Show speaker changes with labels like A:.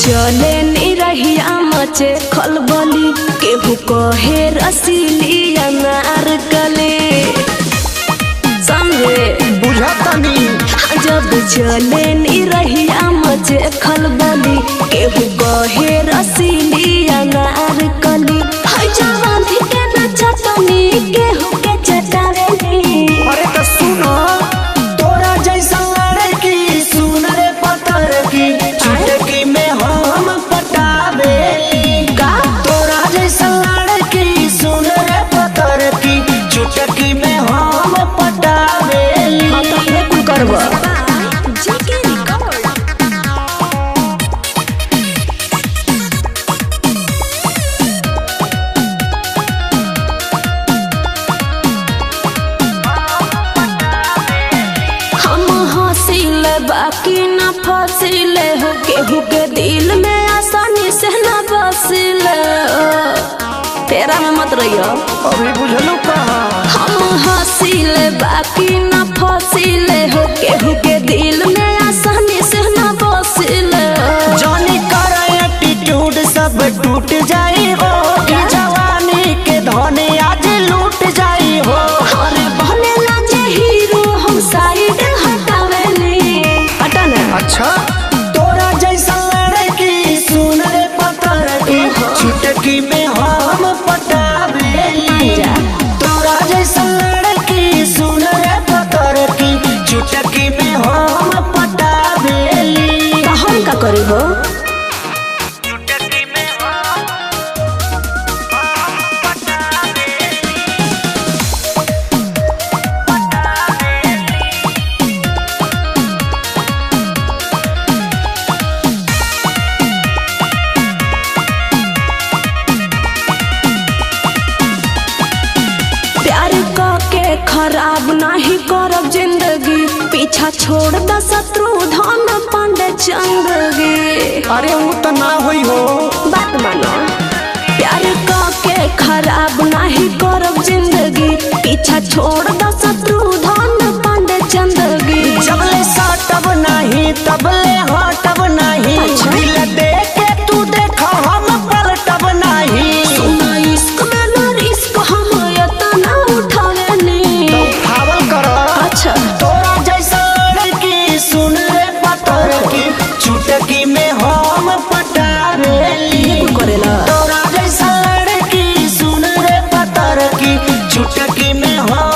A: चले निरहिया मचे खलबली केहू कहे रसीली अनारकली समझे
B: बुझातानी।
A: जब चले निरहिया मचे खलबली केहू कहे रसीली अनारकली हाय जवान के नचतनी केहू के चटावेली।
B: अरे तो सुनो तोरा जैसा लड़की सुन रे पतर की चुटकी में हम पटावेली
A: का
B: तोरा जैसा लड़की सुन रे पतर की चुटकी में हम पटावेली।
A: हाँ तो ये कुल करबा बाकी न फसिले हो केहू के दिल में आसानी से न बसिले तेरा में मत रहियो
B: अभी बुझलू कहा
A: हम हंसिले बाकी न फसिले हो केहू के दिल में आसानी से न बसिले
B: जानी कर एटीट्यूड सब टूट जाई हो जवानी के धन आज लूट जाई हो।
A: अरे बने लाजे हीरो हम साइड हटावेली हटा ना
B: अच्छा तोरा जैसा लड़की सुन रे पतर की चुटकी में हम पटावेली तोरा जैसा लड़की सुन रे पतर की चुटकी में हम पटावेली।
A: तो हम का करी हो खराब नहीं करब जिंदगी पीछा छोड़ द शत्रुधन पांडे चंदगी।
B: अरे वो तो ना हुई हो
A: बात मानो प्यार के खराब नहीं करब जिंदगी पीछा छोड़ द शत्रुधन पांडे चंदगी।
B: जबले साटब नहीं तबले हटब नहीं दिल दे के तू देखा हम पलटब नहीं।
A: सुना इश्क में ना रिस्क हम इतना उठावेली
B: अच्छा तोरा जैसा लड़की सुन रे पतर की चुटकी में हम पटावेली तोरा जैसा लड़की सुन रे पतर की चुटकी में हम